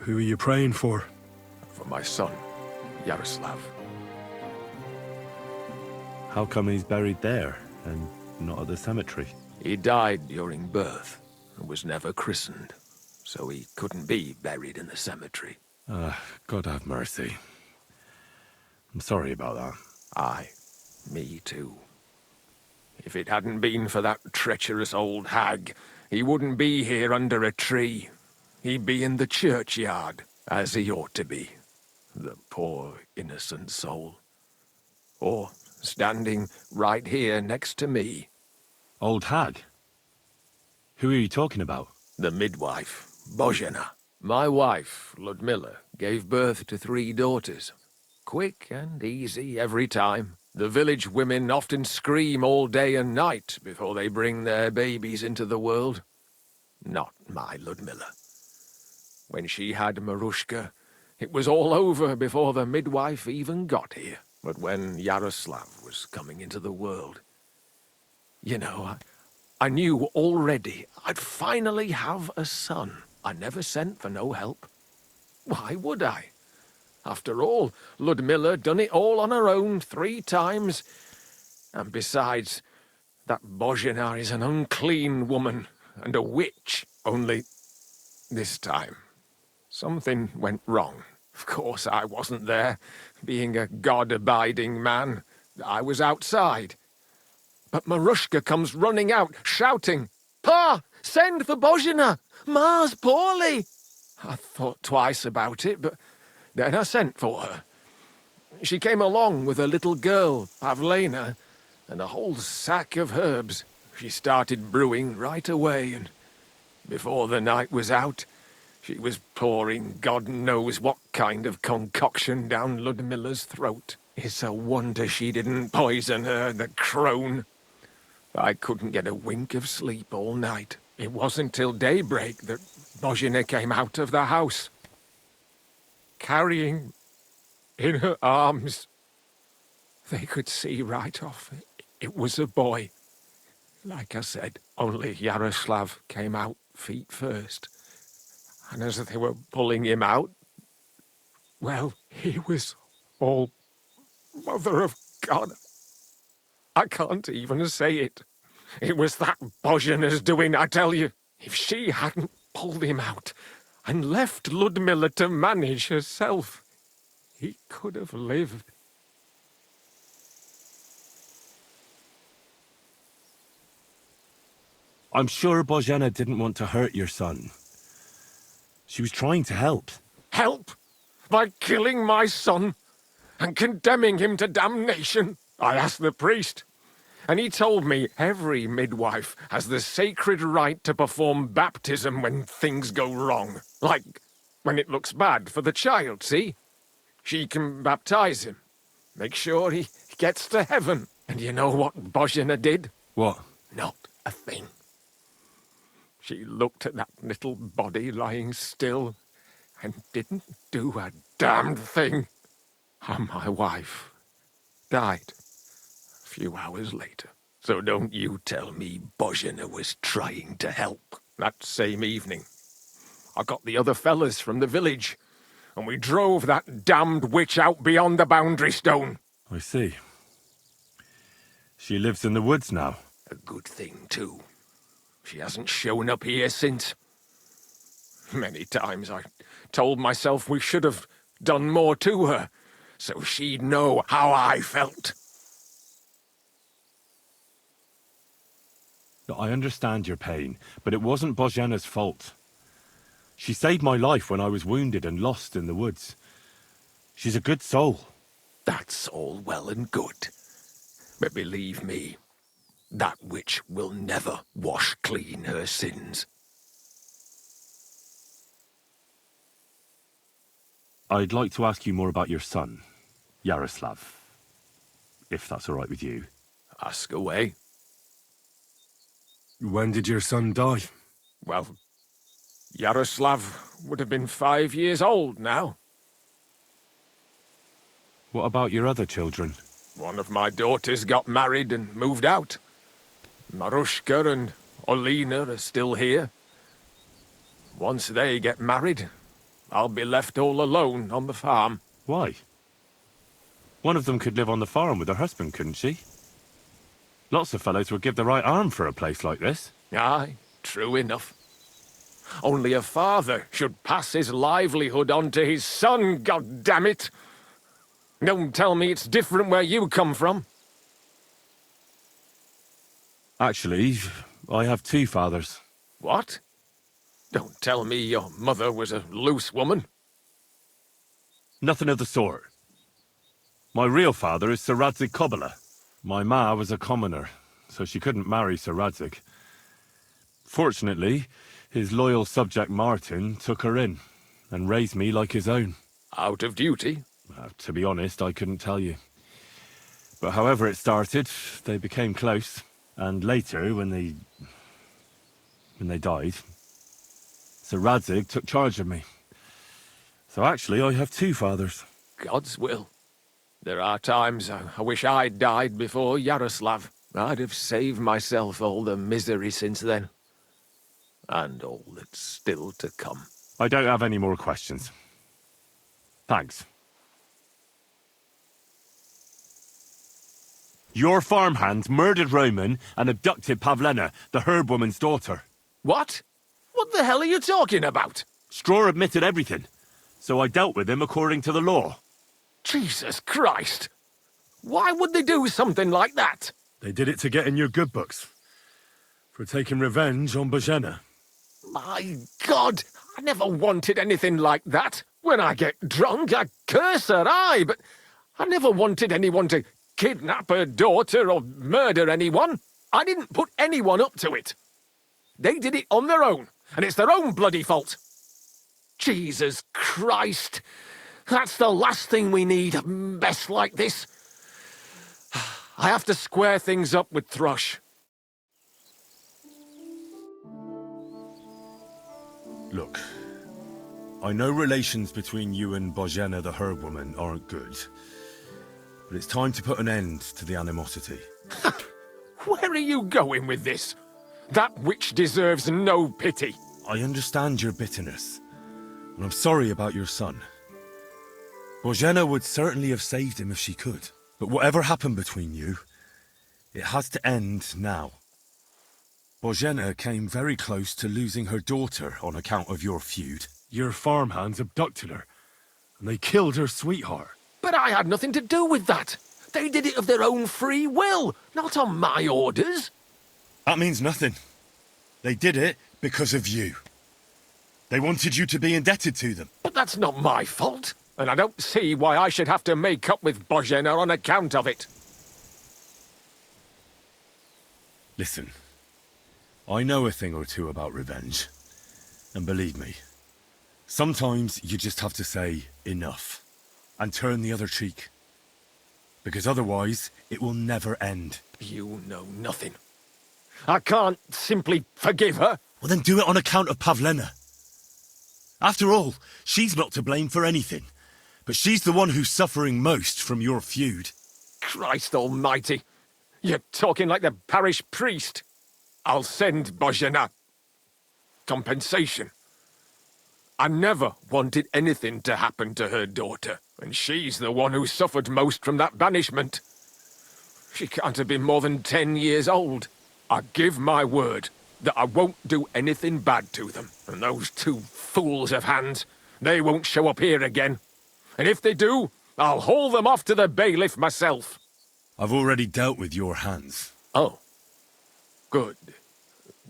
Who are you praying for? For my son, Yaroslav. How come he's buried there, and not at the cemetery? He died during birth, and was never christened, so he couldn't be buried in the cemetery. God have mercy. I'm sorry about that. Aye, me too. If it hadn't been for that treacherous old hag, he wouldn't be here under a tree. He'd be in the churchyard, as he ought to be. The poor, innocent soul. Or standing right here next to me. Old hag? Who are you talking about? The midwife, Bozhena. My wife, Ludmilla, gave birth to 3 daughters. Quick and easy every time. The village women often scream all day and night before they bring their babies into the world. Not my Ludmilla. When she had Marushka, it was all over before the midwife even got here. But when Yaroslav was coming into the world, you know, I knew already I'd finally have a son. I never sent for no help. Why would I? After all, Ludmilla done it all on her own 3 times. And besides, that Bozhena is an unclean woman and a witch. Only this time, something went wrong. Of course I wasn't there, being a God-abiding man. I was outside. But Marushka comes running out, shouting, "Pa! Send for Bozhena! Ma's poorly!" I thought twice about it, but then I sent for her. She came along with a little girl, Pavlena, and a whole sack of herbs. She started brewing right away, and before the night was out, she was pouring God knows what kind of concoction down Ludmilla's throat. It's a wonder she didn't poison her, the crone. I couldn't get a wink of sleep all night. It wasn't till daybreak that Bozhena came out of the house, carrying in her arms. They could see right off it was a boy. Like I said, only Yaroslav came out feet first. And as they were pulling him out, well, he was all Mother of God. I can't even say it. It was that Bozhena's doing, I tell you. If she hadn't pulled him out and left Ludmilla to manage herself, he could have lived. I'm sure Bozhena didn't want to hurt your son. She was trying to help. Help? By killing my son and condemning him to damnation? I asked the priest, and he told me every midwife has the sacred right to perform baptism when things go wrong. Like when it looks bad for the child, see? She can baptize him, make sure he gets to heaven. And you know what Bozhena did? What? Not a thing. She looked at that little body lying still and didn't do a damned thing. And my wife died a few hours later. So don't you tell me Bozhena was trying to help. That same evening, I got the other fellas from the village, and we drove that damned witch out beyond the boundary stone. I see. She lives in the woods now. A good thing, too. She hasn't shown up here since. Many times I told myself we should have done more to her, so she'd know how I felt. I understand your pain, but it wasn't Bozhena's fault. She saved my life when I was wounded and lost in the woods. She's a good soul. That's all well and good. But believe me, that witch will never wash clean her sins. I'd like to ask you more about your son, Yaroslav, if that's all right with you. Ask away. When did your son die? Well, Yaroslav would have been 5 years old now. What about your other children? One of my daughters got married and moved out. Marushka and Olina are still here. Once they get married, I'll be left all alone on the farm. Why? One of them could live on the farm with her husband, couldn't she? Lots of fellows would give the right arm for a place like this. Aye, true enough. Only a father should pass his livelihood on to his son, God damn it! Don't tell me it's different where you come from. Actually, I have two fathers. What? Don't tell me your mother was a loose woman. Nothing of the sort. My real father is Sir Radzig Kobyla. My ma was a commoner, so she couldn't marry Sir Radzig. Fortunately, his loyal subject Martin took her in and raised me like his own. Out of duty? To be honest, I couldn't tell you. But however it started, they became close. And later, when they died, Sir Radzig took charge of me. So actually, I have two fathers. God's will. There are times I wish I'd died before Yaroslav. I'd have saved myself all the misery since then. And all that's still to come. I don't have any more questions. Thanks. Your farmhands murdered Roman and abducted Pavlena, the herb woman's daughter. What? What the hell are you talking about? Straw admitted everything, so I dealt with him according to the law. Jesus Christ! Why would they do something like that? They did it to get in your good books. For taking revenge on Bozhena. My God! I never wanted anything like that. When I get drunk, I curse her, aye, but I never wanted anyone to kidnap her daughter or murder anyone. I didn't put anyone up to it. They did it on their own, and it's their own bloody fault. Jesus Christ! That's the last thing we need, a mess like this. I have to square things up with Thrush. Look, I know relations between you and Bozhena the herb woman aren't good. But it's time to put an end to the animosity. Where are you going with this? That witch deserves no pity. I understand your bitterness, and I'm sorry about your son. Bozhena would certainly have saved him if she could. But whatever happened between you, it has to end now. Bozhena came very close to losing her daughter on account of your feud. Your farmhands abducted her, and they killed her sweetheart. But I had nothing to do with that. They did it of their own free will, not on my orders. That means nothing. They did it because of you. They wanted you to be indebted to them. But that's not my fault, and I don't see why I should have to make up with Bozhena on account of it. Listen, I know a thing or two about revenge. And believe me, sometimes you just have to say enough and turn the other cheek. Because otherwise, it will never end. You know nothing. I can't simply forgive her. Well, then do it on account of Pavlena. After all, she's not to blame for anything. But she's the one who's suffering most from your feud. Christ almighty. You're talking like the parish priest. I'll send Bozhena compensation. I never wanted anything to happen to her daughter, and she's the one who suffered most from that banishment. She can't have been more than 10 years old. I give my word that I won't do anything bad to them, and those two fools of hands, they won't show up here again. And if they do, I'll haul them off to the bailiff myself. I've already dealt with your hands. Oh. Good.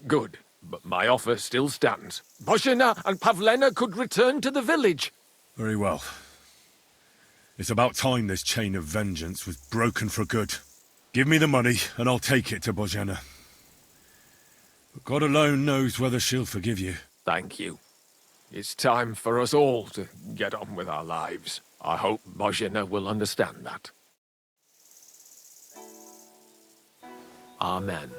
Good. But my offer still stands. Bozhena and Pavlena could return to the village. Very well. It's about time this chain of vengeance was broken for good. Give me the money, and I'll take it to Bozhena. But God alone knows whether she'll forgive you. Thank you. It's time for us all to get on with our lives. I hope Bozhena will understand that. Amen.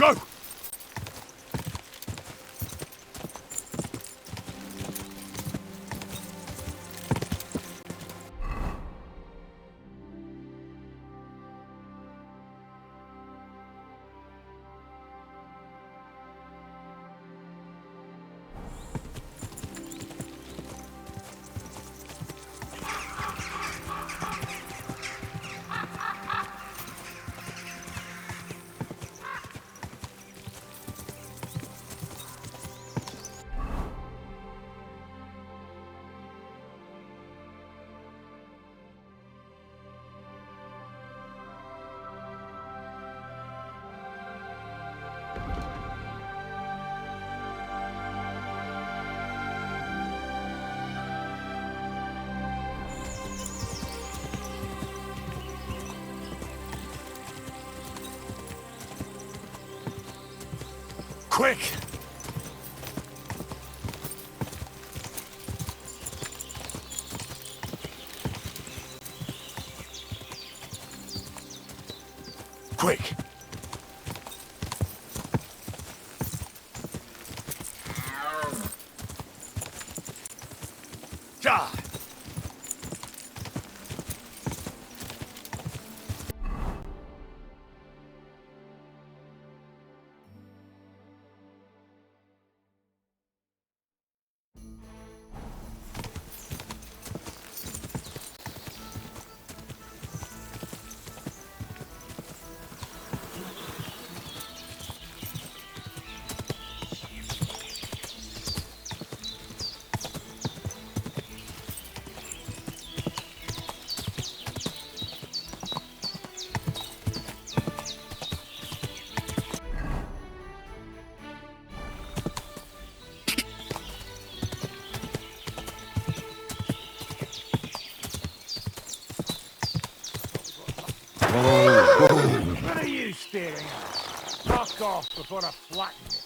Go! Quick! Quick! Ja! What are you staring at? Knock off before I flatten you.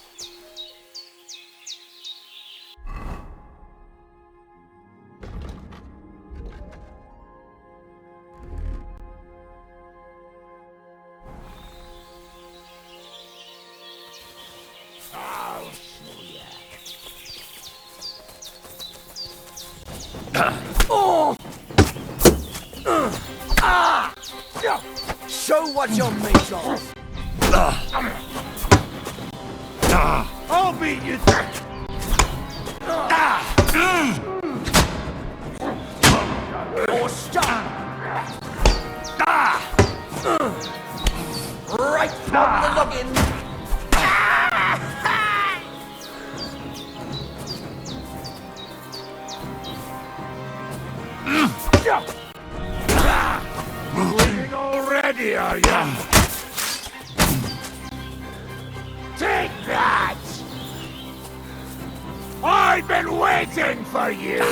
Oh, Show what you're made of! I'll beat you. Or stop! Right from the noggin! Bleeding already, are you? Take that! I've been waiting for you!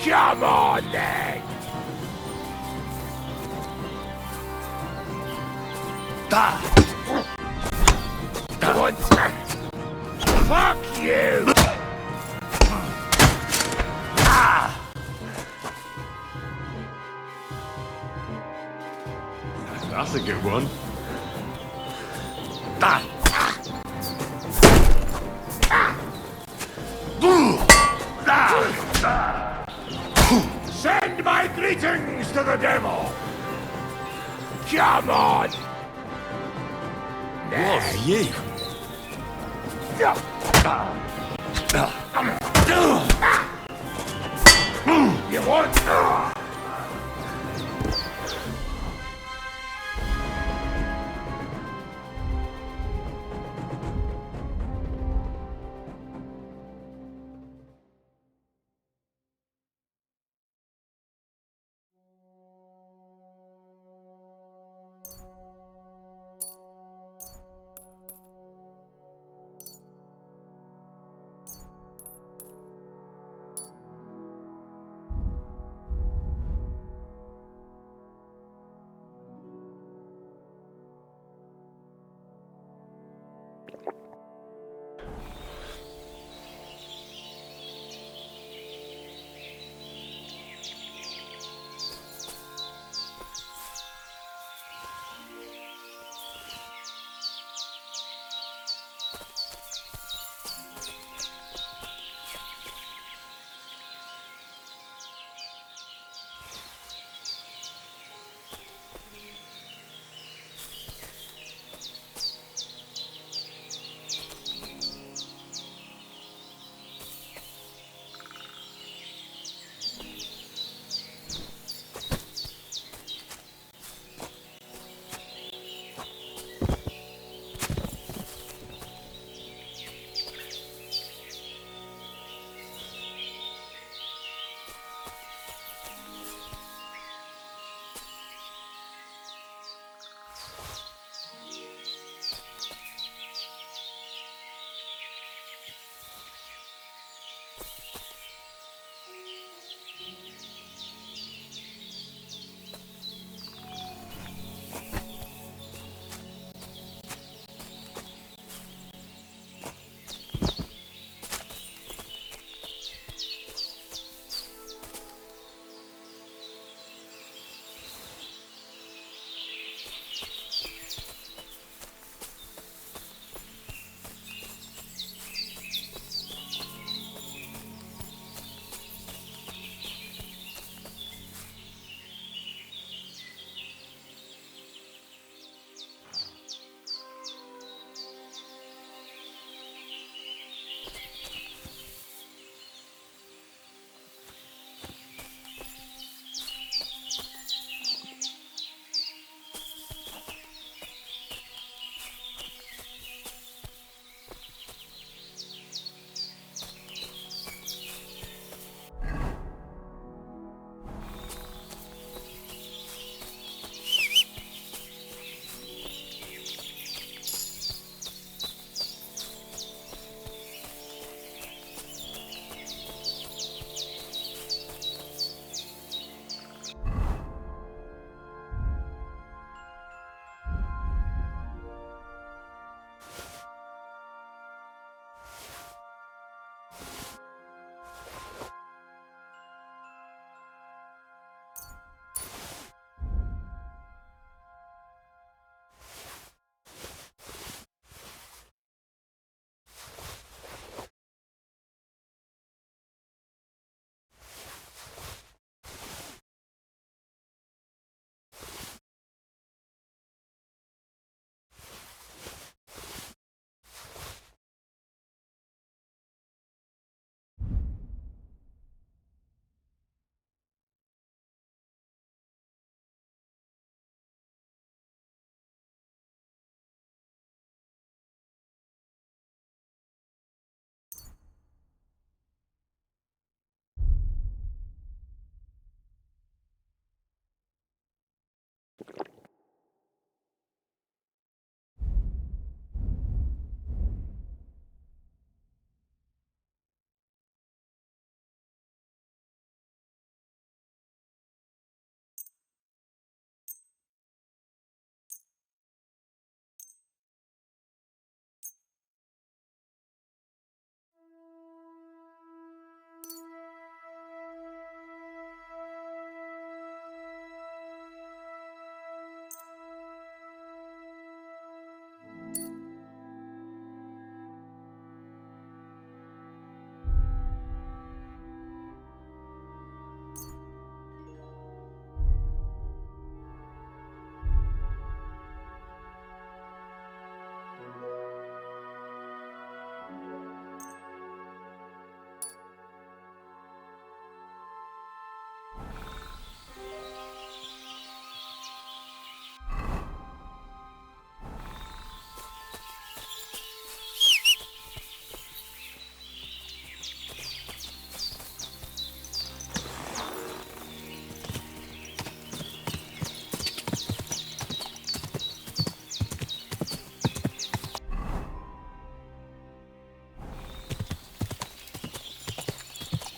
Come on, then! What? Fuck you! That's a good one. Send my greetings to the devil! Come on! Was you? You want?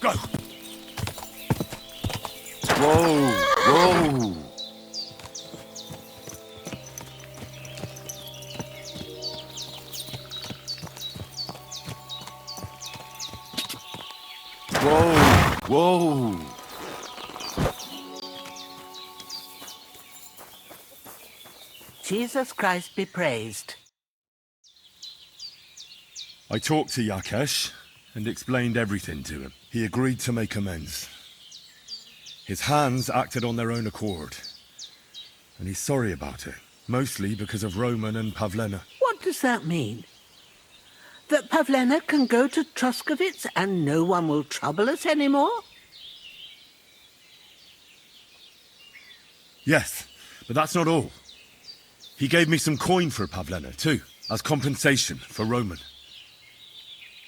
Go! Whoa! Whoa! Whoa! Whoa! Jesus Christ be praised. I talked to Yakesh and explained everything to him. He agreed to make amends. His hands acted on their own accord. And he's sorry about it, mostly because of Roman and Pavlena. What does that mean? That Pavlena can go to Truskovitz and no one will trouble us anymore? Yes, but that's not all. He gave me some coin for Pavlena, too, as compensation for Roman.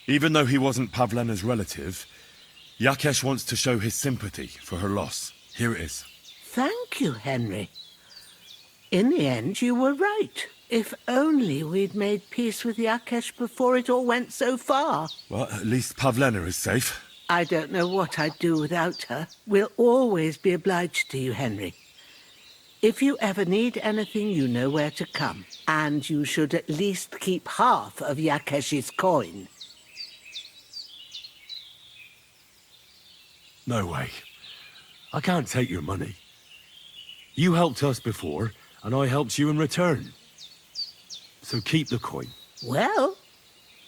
Even though he wasn't Pavlena's relative, Yakesh wants to show his sympathy for her loss. Here it is. Thank you, Henry. In the end, you were right. If only we'd made peace with Yakesh before it all went so far. Well, at least Pavlena is safe. I don't know what I'd do without her. We'll always be obliged to you, Henry. If you ever need anything, you know where to come. And you should at least keep half of Yakesh's coin. No way. I can't take your money. You helped us before, and I helped you in return. So keep the coin. Well,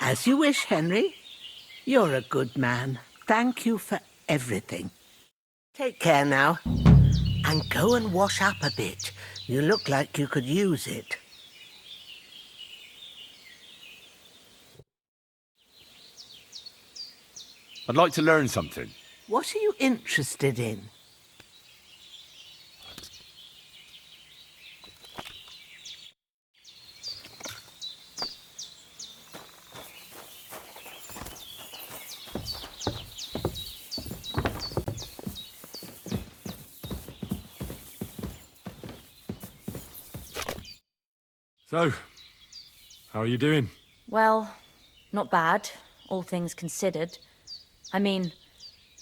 as you wish, Henry. You're a good man. Thank you for everything. Take care now. And go and wash up a bit. You look like you could use it. I'd like to learn something. What are you interested in? So, how are you doing? Well, not bad, all things considered. I mean,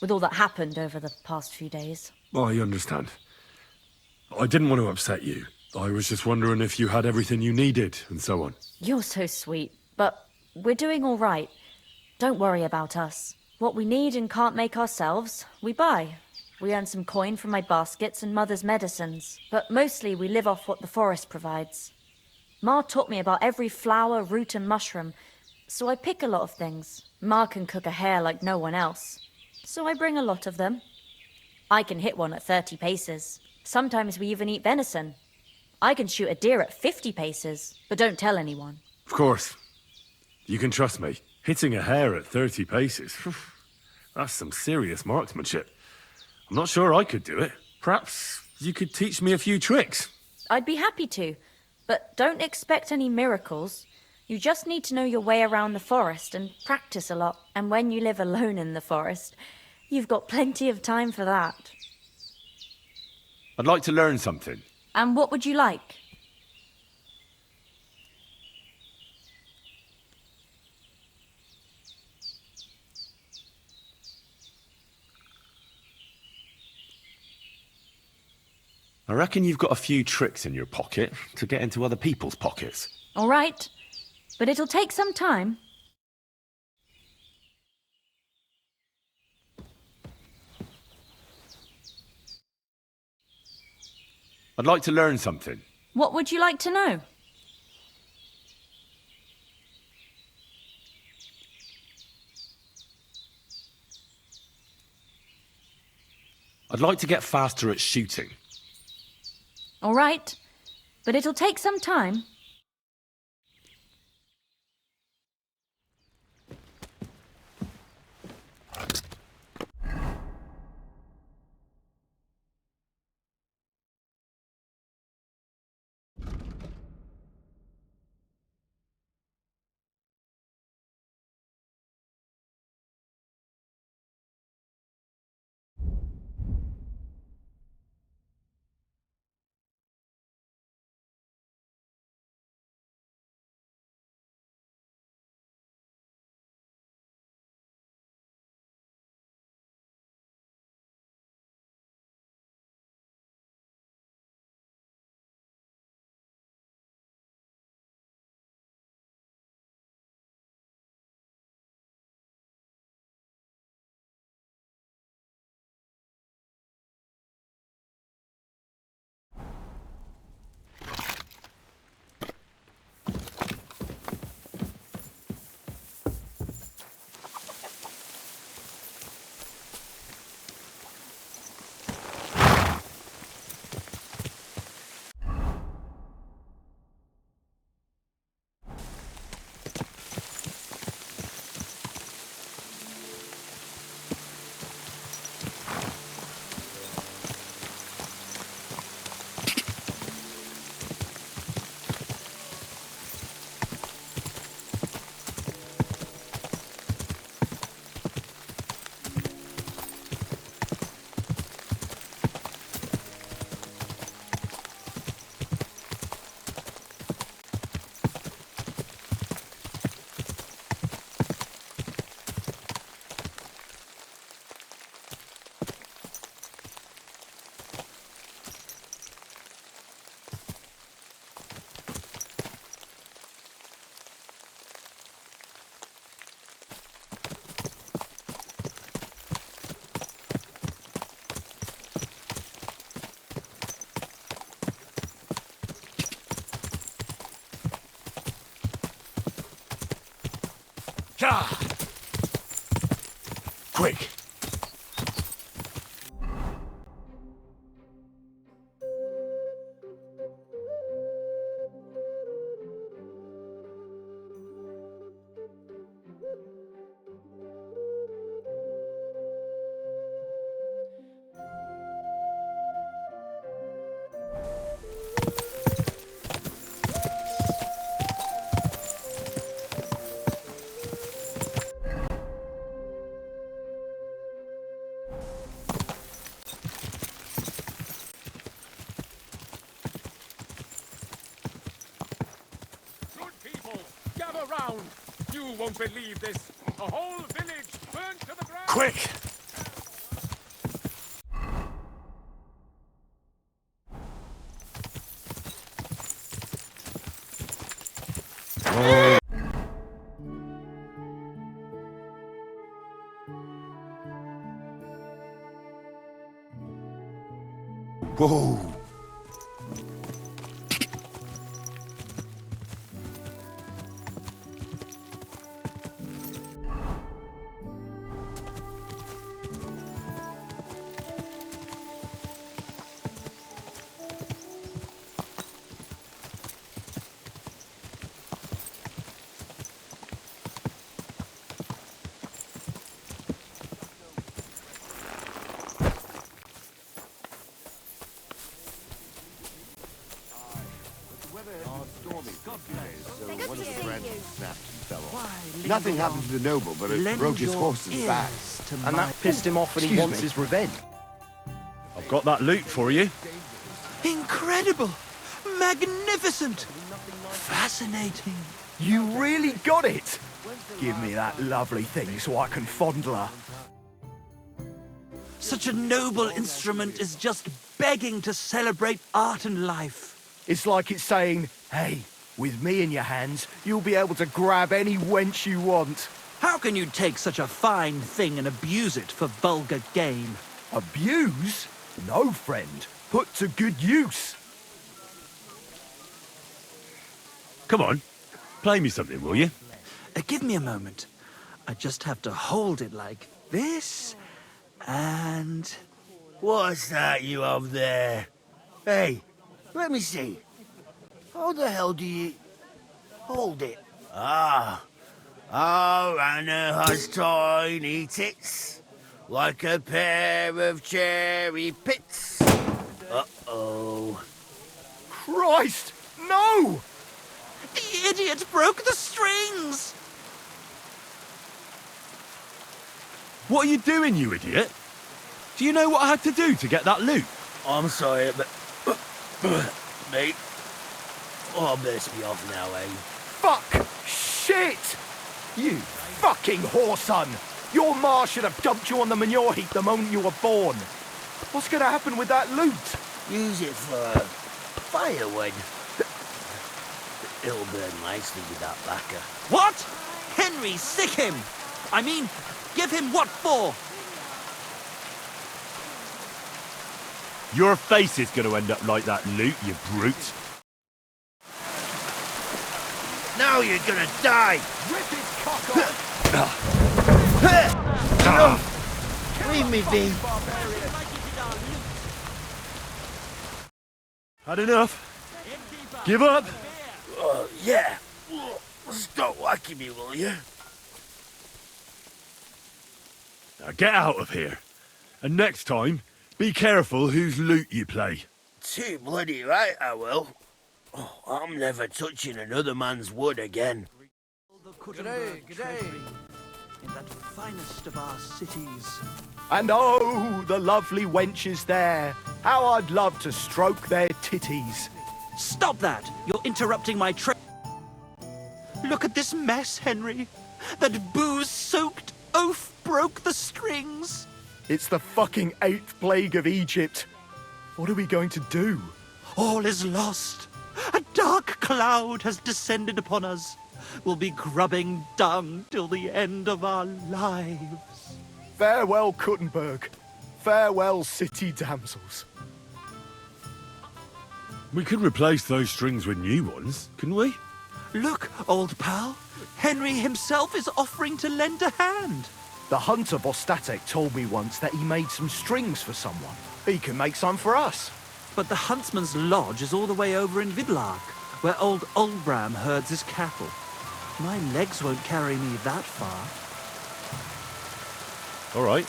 with all that happened over the past few days. I understand. I didn't want to upset you. I was just wondering if you had everything you needed, and so on. You're so sweet, but we're doing all right. Don't worry about us. What we need and can't make ourselves, we buy. We earn some coin from my baskets and Mother's medicines, but mostly we live off what the forest provides. Ma taught me about every flower, root and mushroom, so I pick a lot of things. Ma can cook a hare like no one else, so I bring a lot of them. I can hit one at 30 paces. Sometimes we even eat venison. I can shoot a deer at 50 paces, but don't tell anyone. Of course. You can trust me. Hitting a hare at 30 paces, that's some serious marksmanship. I'm not sure I could do it. Perhaps you could teach me a few tricks. I'd be happy to, but don't expect any miracles. You just need to know your way around the forest and practice a lot. And when you live alone in the forest, you've got plenty of time for that. I'd like to learn something. And what would you like? I reckon you've got a few tricks in your pocket to get into other people's pockets. All right, but it'll take some time. I'd like to learn something. What would you like to know? I'd like to get faster at shooting. All right, but it'll take some time. Quick! Good people, gather round. You won't believe this. A whole village burnt to the ground. Quick! Whoa! Nothing happened to the noble, but it broke his horse's back. And that pissed him off and he wants his revenge. I've got that loot for you. Incredible! Magnificent! Fascinating! You really got it! Give me that lovely thing so I can fondle her. Such a noble instrument is just begging to celebrate art and life. It's like it's saying, hey, with me in your hands, you'll be able to grab any wench you want. How can you take such a fine thing and abuse it for vulgar gain? Abuse? No, friend. Put to good use. Come on, play me something, will you? Give me a moment. I just have to hold it like this, and... What's that you have there? Hey, let me see. How the hell do you... hold it? Ah. Oh, Anna has tiny tits, like a pair of cherry pits. Uh-oh. Christ, no! The idiot broke the strings! What are you doing, you idiot? Do you know what I had to do to get that loot? I'm sorry, but... mate. Oh, best be off now, eh? Fuck! Shit! You fucking whoreson! Your ma should have dumped you on the manure heap the moment you were born. What's gonna happen with that loot? Use it for firewood. It'll burn nicely with that lacquer. What? Henry, sick him! I mean, give him what for? Your face is going to end up like that loot, you brute. Now you're gonna die! Rip his cock off! Leave me be. Had enough? Give up? Yeah. Stop whacking me, will you? Now get out of here. And next time, be careful whose loot you play. Too bloody right I will. Oh, I'm never touching another man's wood again. G'day, g'day. In that finest of our cities. And oh, the lovely wenches there. How I'd love to stroke their titties. Stop that! You're interrupting my trip. Look at this mess, Henry. That booze-soaked oaf broke the strings. It's the fucking 8th plague of Egypt. What are we going to do? All is lost. A dark cloud has descended upon us. We'll be grubbing dung till the end of our lives. Farewell, Kuttenberg. Farewell, city damsels. We could replace those strings with new ones, couldn't we? Look, old pal. Henry himself is offering to lend a hand. The hunter Bostatek told me once that he made some strings for someone. He can make some for us. But the huntsman's lodge is all the way over in Vidlark, where old Olbram herds his cattle. My legs won't carry me that far. All right.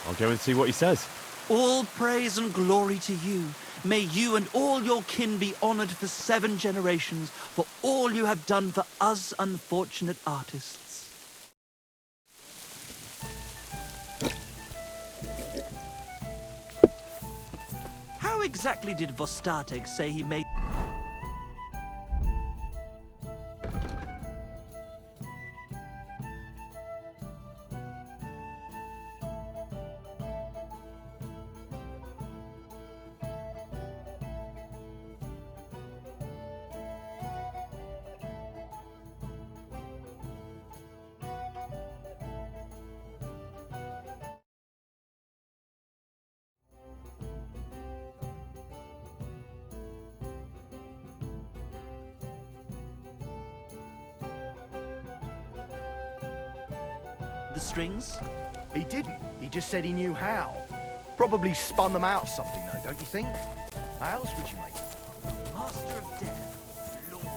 I'll go and see what he says. All praise and glory to you. May you and all your kin be honored for 7 generations for all you have done for us unfortunate artists. How exactly did Vostatek say he made... the strings? He didn't. He just said he knew how. Probably spun them out something, though, don't you think? How else would you make them? Master of Death, Lord.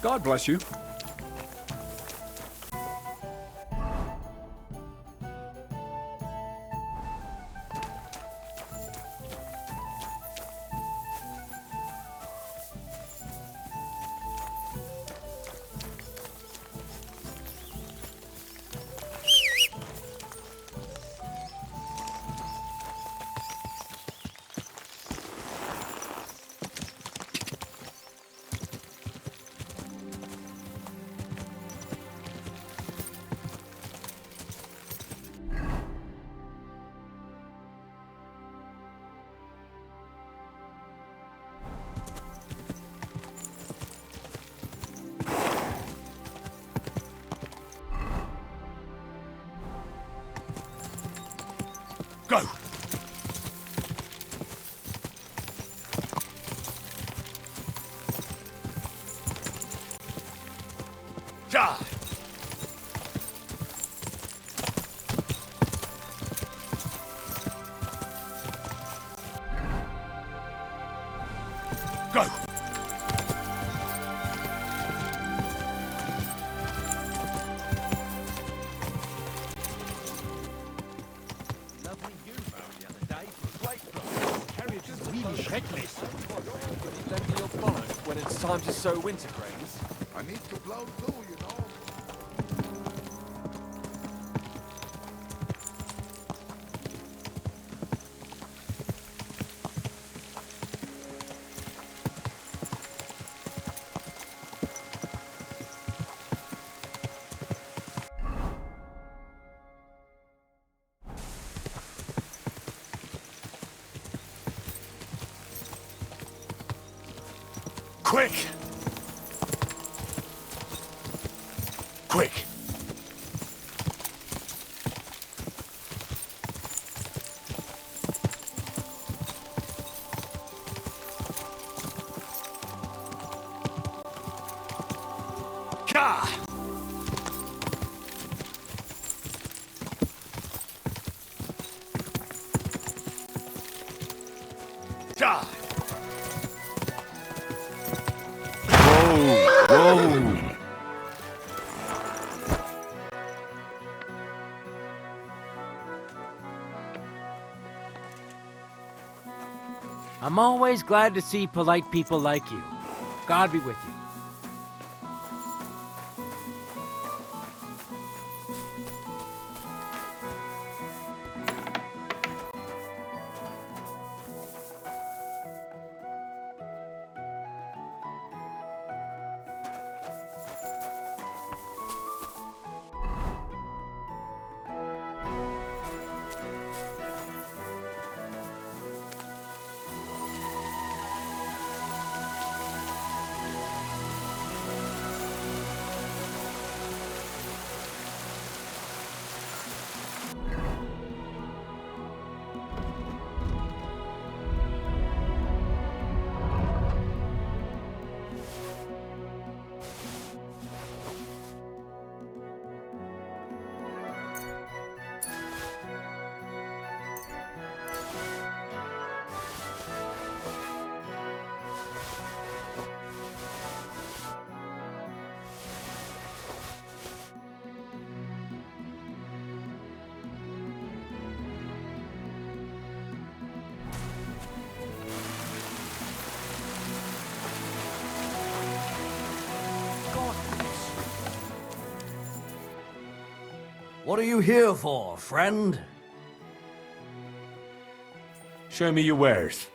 God bless you. Go! Ja! Go! When it's time to sow winter grains. I need to plow too, you know. Quick! Quick! Ka! Ja! Whoa! I'm always glad to see polite people like you. God be with you. What are you here for, friend? Show me your wares.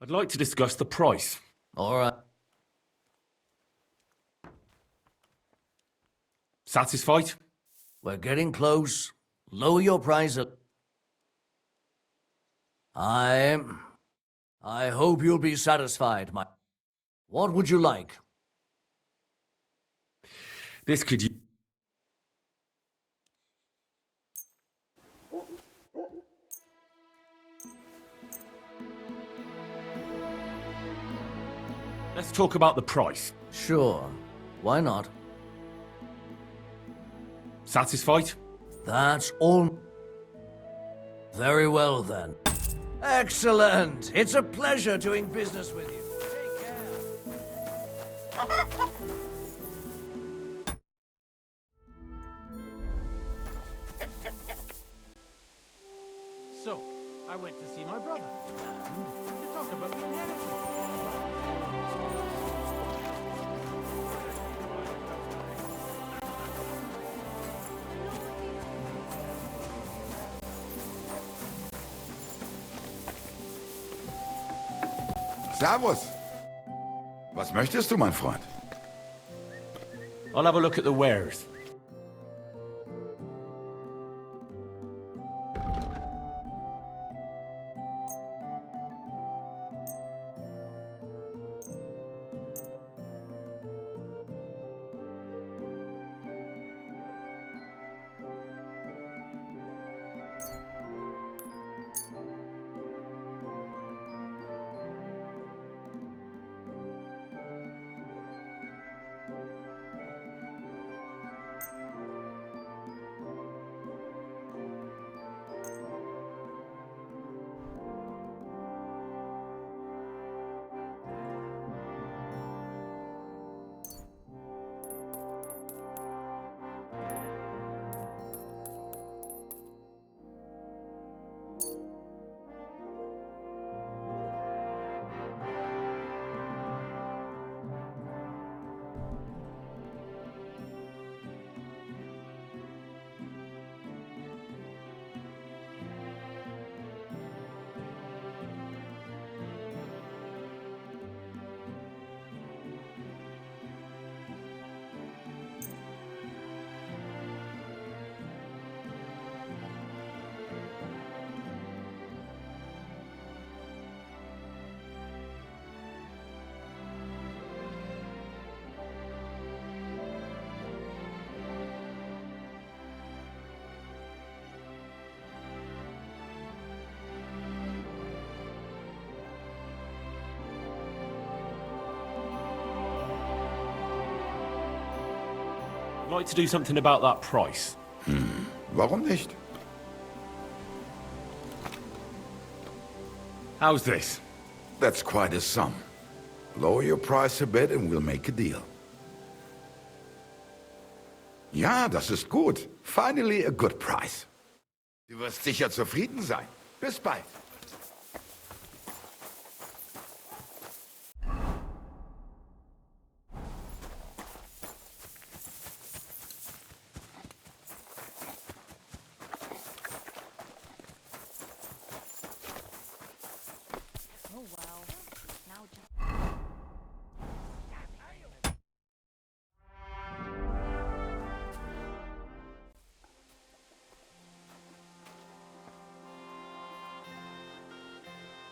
I'd like to discuss the price. All right. Satisfied? We're getting close. Lower your price a... I hope you'll be satisfied, my... What would you like? This could... Let's talk about the price. Sure. Why not? Satisfied? That's all... Very well, then. Excellent! It's a pleasure doing business with you. Take care. So, I went to see my brother. And you talk about the inheritance. Servus. Was möchtest du, mein Freund? I'll have a look at the wares. I'd like to do something about that price. Warum nicht? How's this? That's quite a sum. Lower your price a bit and we'll make a deal. Ja, das ist gut. Finally a good price. Du wirst sicher zufrieden sein. Bis bald.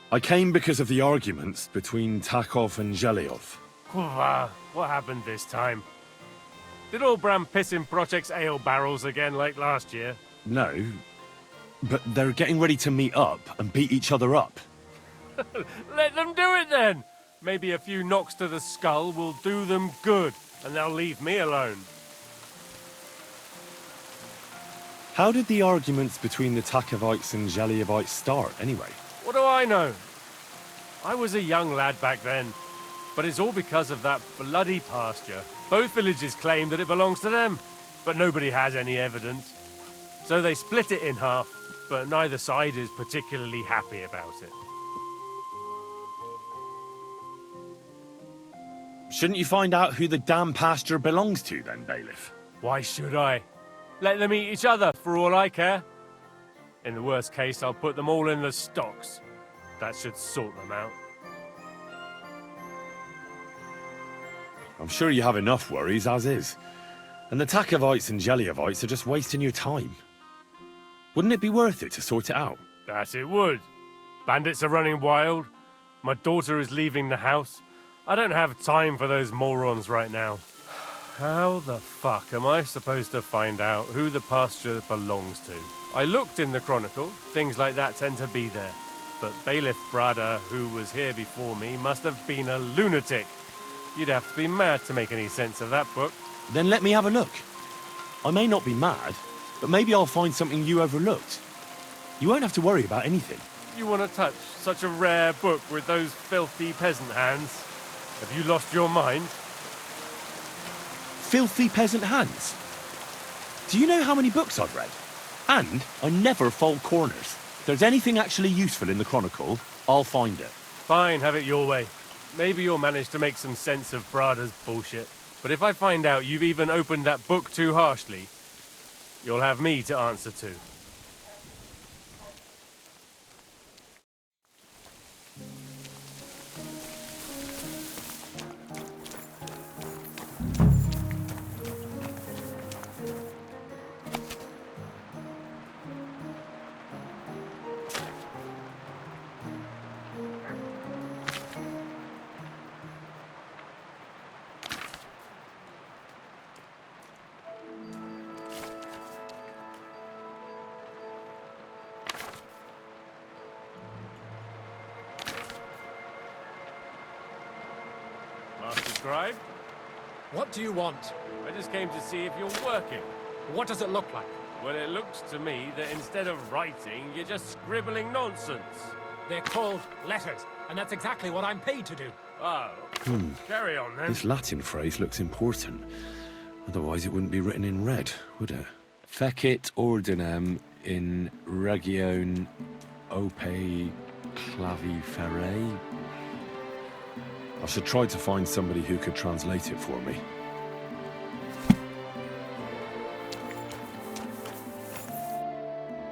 I came because of the arguments between Takov and Zhelyov. What happened this time? Did all Bram piss in Project's ale barrels again like last year? No, but they're getting ready to meet up and beat each other up. Let them do it then! Maybe a few knocks to the skull will do them good, and they'll leave me alone. How did the arguments between the Takovites and Zhelyovites start, anyway? What do I know? I was a young lad back then, but it's all because of that bloody pasture. Both villages claim that it belongs to them, but nobody has any evidence. So they split it in half, but neither side is particularly happy about it. Shouldn't you find out who the damn pasture belongs to then, Bailiff? Why should I? Let them eat each other, for all I care. In the worst case, I'll put them all in the stocks. That should sort them out. I'm sure you have enough worries as is. And the Takovites and Zhelyovites are just wasting your time. Wouldn't it be worth it to sort it out? That it would. Bandits are running wild. My daughter is leaving the house. I don't have time for those morons right now. How the fuck am I supposed to find out who the pasture belongs to? I looked in the Chronicle. Things like that tend to be there. But Bailiff Brada, who was here before me, must have been a lunatic. You'd have to be mad to make any sense of that book. Then let me have a look. I may not be mad, but maybe I'll find something you overlooked. You won't have to worry about anything. You want to touch such a rare book with those filthy peasant hands? Have you lost your mind? Filthy peasant hands? Do you know how many books I've read? And I never fold corners. If there's anything actually useful in the Chronicle, I'll find it. Fine, have it your way. Maybe you'll manage to make some sense of Brada's bullshit. But if I find out you've even opened that book too harshly, you'll have me to answer to. Master Scribe? What do you want? I just came to see if you're working. What does it look like? Well, it looks to me that instead of writing, you're just scribbling nonsense. They're called letters, and that's exactly what I'm paid to do. Oh, carry on then. This Latin phrase looks important. Otherwise it wouldn't be written in red, would it? Fecit ordinem in region ope claviferae. I should try to find somebody who could translate it for me.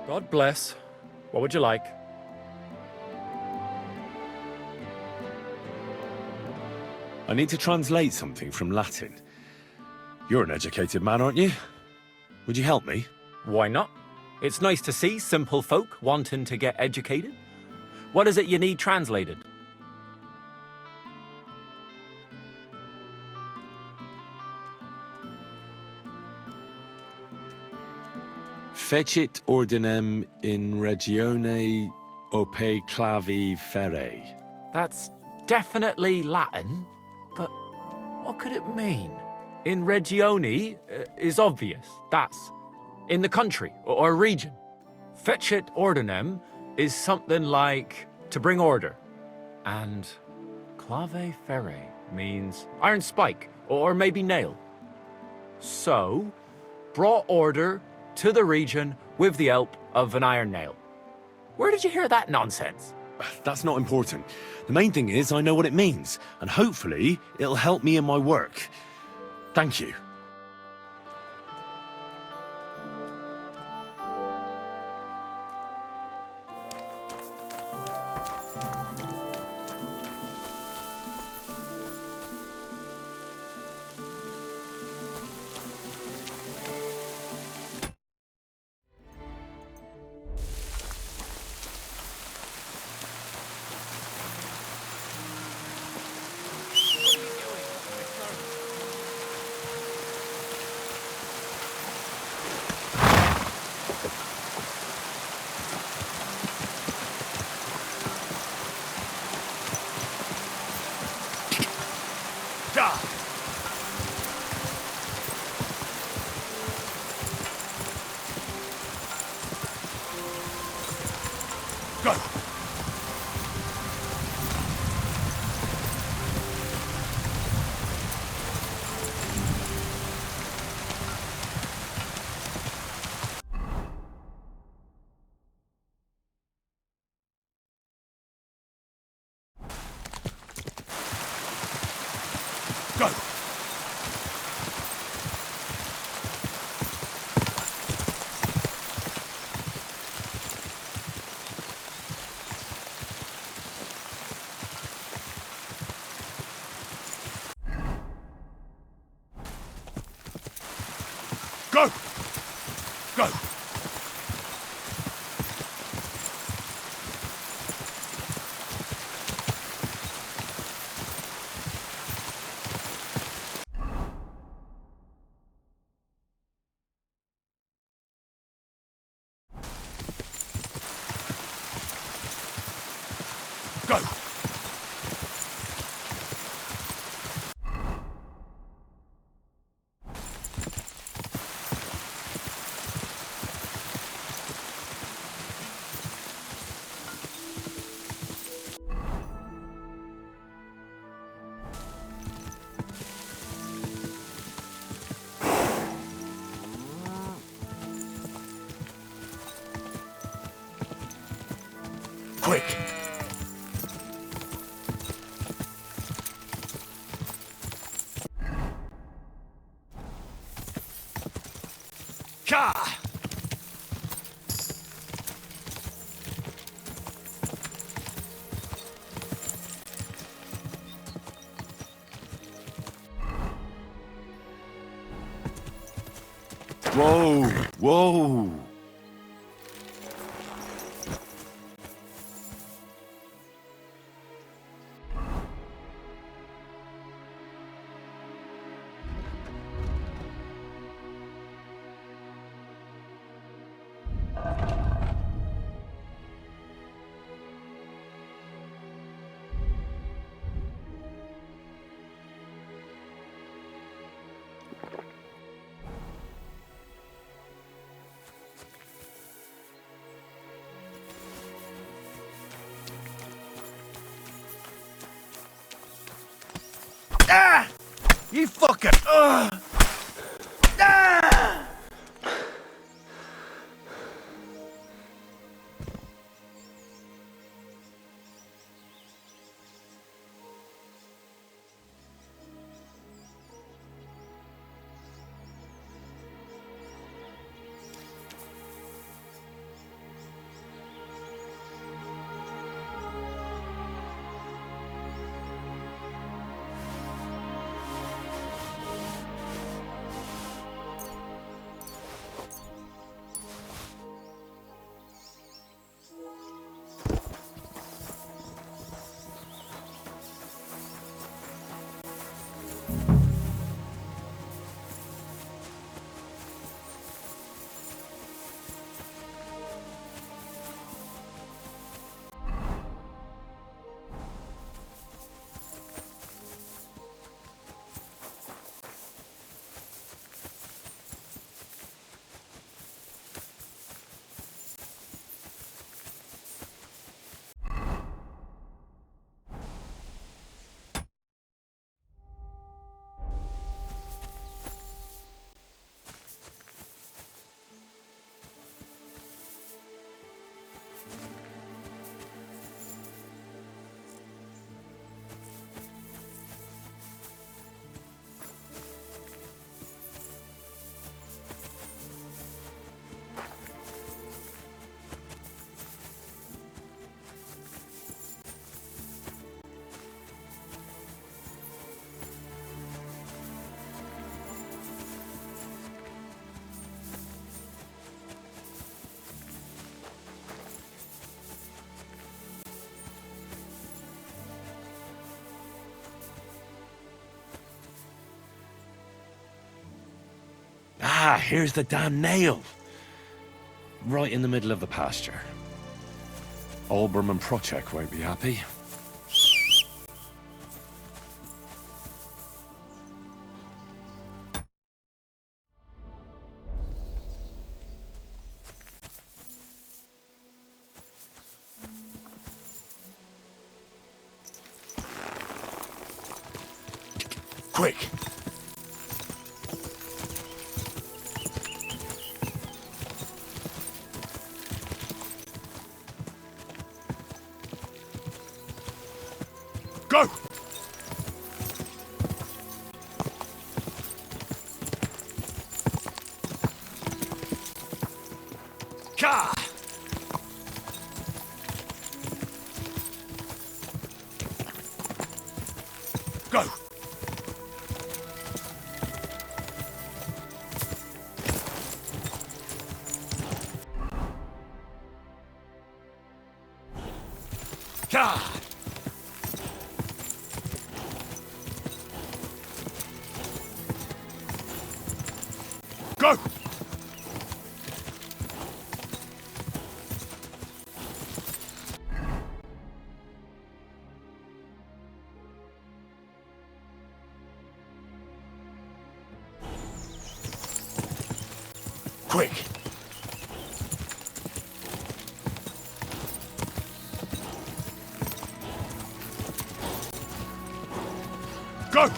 God bless. What would you like? I need to translate something from Latin. You're an educated man, aren't you? Would you help me? Why not? It's nice to see simple folk wanting to get educated. What is it you need translated? Fecit ordinem in regione ope clavi ferae. That's definitely Latin, but what could it mean? In regione is obvious. That's in the country or region. Fecit ordinem is something like to bring order. And clave ferae means iron spike or maybe nail. So, brought order to the region with the help of an iron nail. Where did you hear that nonsense? That's not important. The main thing is I know what it means, and hopefully it'll help me in my work. Thank you. Go! Go! Go! Go! Quick! Ka! Whoa! Whoa! Ah! You fucking... Ah! Ah, here's the damn nail. Right in the middle of the pasture. Olbram and Procek won't be happy. Quick! Go! Ka! Go! Ka! Go! Quick! Go!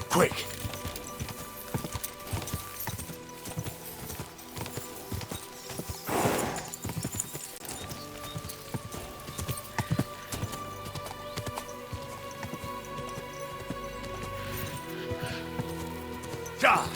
Quick! Ja!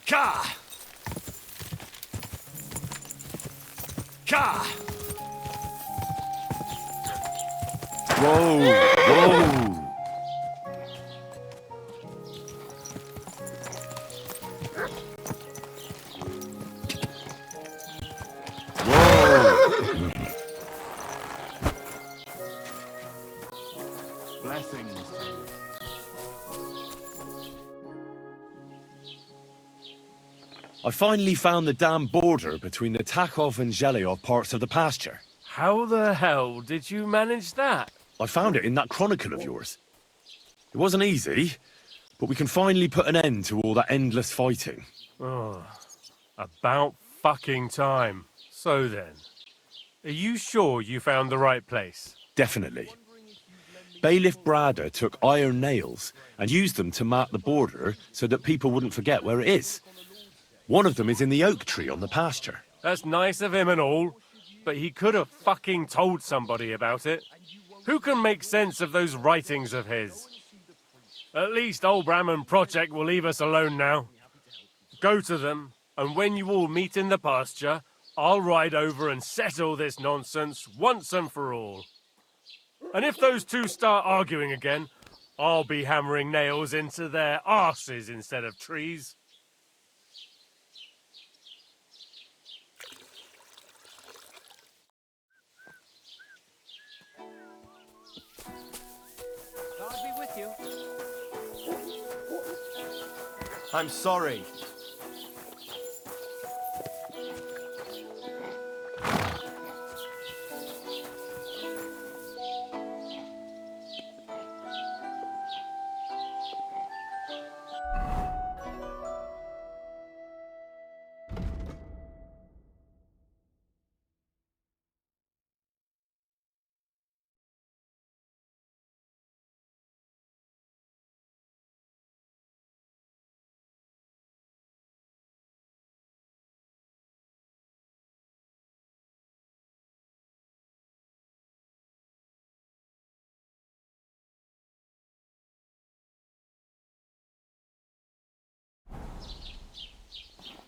Ka! Ka! Whoa! Whoa! Blessings. I finally found the damn border between the Takhov and Zhelyov parts of the pasture. How the hell did you manage that? I found it in that chronicle of yours. It wasn't easy, but we can finally put an end to all that endless fighting. Oh, about fucking time. So then, are you sure you found the right place? Definitely. Bailiff Brada took iron nails and used them to mark the border so that people wouldn't forget where it is. One of them is in the oak tree on the pasture. That's nice of him and all, but he could have fucking told somebody about it. Who can make sense of those writings of his? At least old Brahman Project will leave us alone now. Go to them, and when you all meet in the pasture, I'll ride over and settle this nonsense once and for all. And if those two start arguing again, I'll be hammering nails into their arses instead of trees. God be with you. I'm sorry.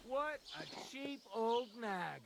What a cheap old nag.